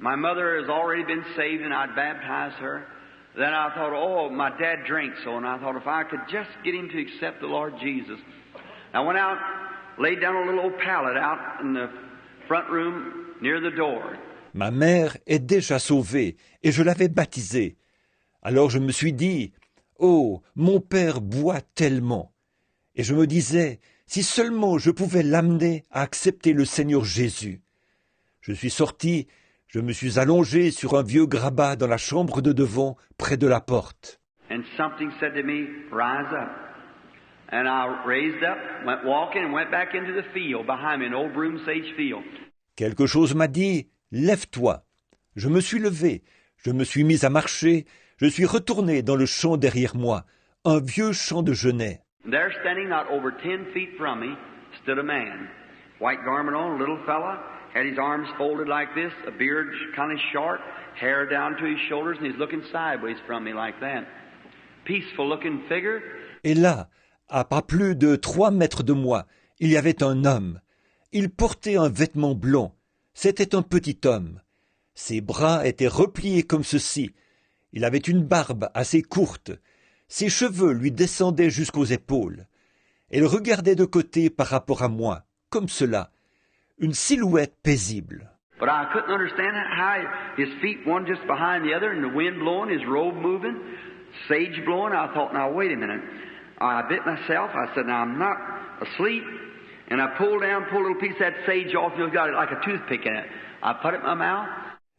My mother has already been saved and I'd baptized her. Then I thought, oh, my dad drinks so, and I thought if I could just get him to accept the Lord Jesus. I went out, laid down a little old pallet out in the front room near the door. Ma mère est déjà sauvée et je l'avais baptisée. Alors je me suis dit, oh, mon père boit tellement. Et je me disais, si seulement je pouvais l'amener à accepter le Seigneur Jésus. Je suis sorti, je me suis allongé sur un vieux grabat dans la chambre de devant, près de la porte. And something said to me, rise up. And I raised up, went walking, and went back into the field behind me, an old broom sage field. Quelque chose m'a dit, lève-toi. Je me suis levé, je me suis mis à marcher, je suis retourné dans le champ derrière moi, un vieux champ de genêt. And there, standing not over 10 feet from me, stood a man. White garment on, a little fella, had his arms folded like this, a beard kind of short, hair down to his shoulders, and he's looking sideways from me like that. Peaceful looking figure. Et là, à pas plus de 3 mètres de moi, il y avait un homme. Il portait un vêtement blanc. C'était un petit homme. Ses bras étaient repliés comme ceci. Il avait une barbe assez courte. Ses cheveux lui descendaient jusqu'aux épaules. Elle regardait de côté par rapport à moi, comme cela. Une silhouette paisible. But I couldn't understand how his feet one just behind the other and the wind blowing, his robe moving, sage blowing. I thought, now wait a minute. I bit myself. I said, now I'm not asleep. And I pulled a little piece of that sage off. You've got it like a toothpick in it. I put it in my mouth.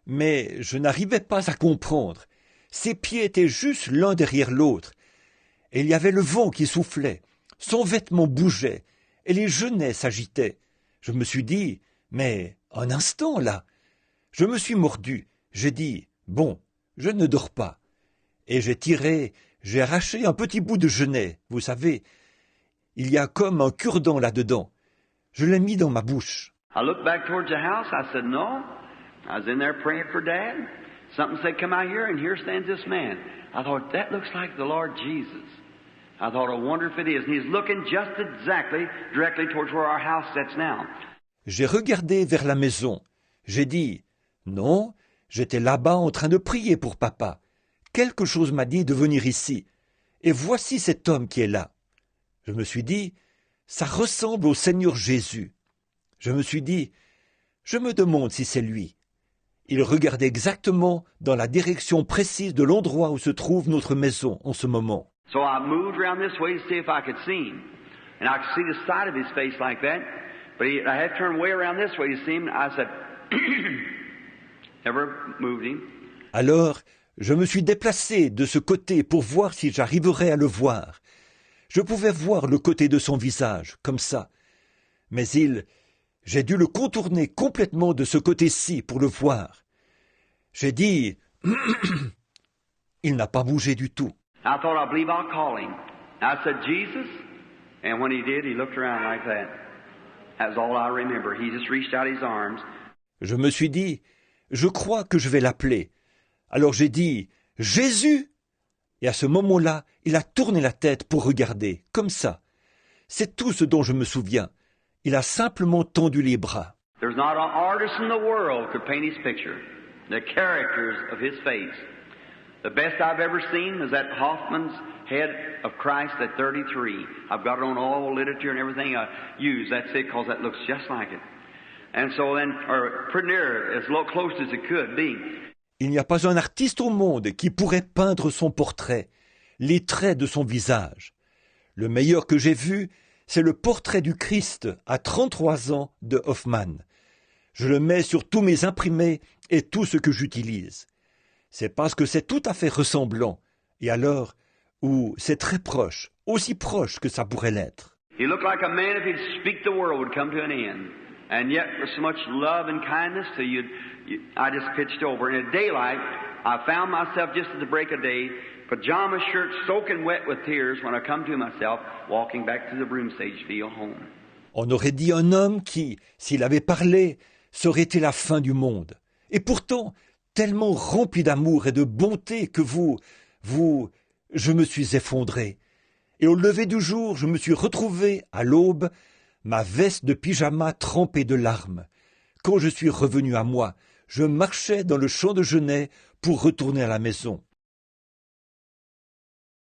Mais je n'arrivais pas à comprendre. Ses pieds étaient juste l'un derrière l'autre. Et il y avait le vent qui soufflait. Son vêtement bougeait. Et les genêts s'agitaient. Je me suis dit, mais un instant là. Je me suis mordu. J'ai dit, bon, je ne dors pas. Et j'ai arraché un petit bout de genêt, vous savez. Il y a comme un cure-dent là-dedans. Je l'ai mis dans ma bouche. I looked back towards the house. I said, no. I was in there praying for Dad. Something said, come out here, and here stands this man. I thought, that looks like the Lord Jesus. I thought, I wonder if it is. And he's looking just exactly, directly towards where our house sits now. J'ai regardé vers la maison. J'ai dit, non, j'étais là-bas en train de prier pour papa. Quelque chose m'a dit de venir ici. Et voici cet homme qui est là. Je me suis dit, ça ressemble au Seigneur Jésus. Je me suis dit, je me demande si c'est lui. Il regardait exactement dans la direction précise de l'endroit où se trouve notre maison en ce moment. So I moved around this way to see if I could see him. And I could see the side of his face like that. But I had to turn way around this way to see him. I said, never moved him. Alors, je me suis déplacé de ce côté pour voir si j'arriverais à le voir. Je pouvais voir le côté de son visage, comme ça. Mais j'ai dû le contourner complètement de ce côté-ci pour le voir. J'ai dit, il n'a pas bougé du tout. I thought, I believe I'll call him. I said, Jesus. And when he did, he looked around like that. That's all I remember. He just reached out his arms. Je me suis dit, je crois que je vais l'appeler. Alors j'ai dit, Jésus! Et à ce moment-là, il a tourné la tête pour regarder, comme ça. C'est tout ce dont je me souviens. Il a simplement tendu les bras. There's not an artist in the world could paint his picture. The characters of his face. The best I've ever seen is that Hoffman's head of Christ at 33. I've got it on all literature and everything I use. That's it, because that looks just like it. And so then, or pretty near, as close as it could be. Il n'y a pas un artiste au monde qui pourrait peindre son portrait, les traits de son visage. Le meilleur que j'ai vu, c'est le portrait du Christ à 33 ans de Hoffman. Je le mets sur tous mes imprimés et tout ce que j'utilise. C'est parce que c'est tout à fait ressemblant, et alors, ou c'est très proche, aussi proche que ça pourrait l'être. He looked like a man if he'd speak the world would come to an end. And yet with so much love and kindness to you, I just pitched over. And at daylight, I found myself just at the break of day, pajama shirt soaking wet with tears when I come to myself, walking back to the broomstage field home. On aurait dit un homme qui, s'il avait parlé, ça aurait été la fin du monde. Et pourtant, tellement rempli d'amour et de bonté que je me suis effondré. Et au lever du jour, je me suis retrouvé, à l'aube, ma veste de pyjama trempée de larmes. Quand je suis revenu à moi, je marchais dans le champ de genêts pour retourner à la maison.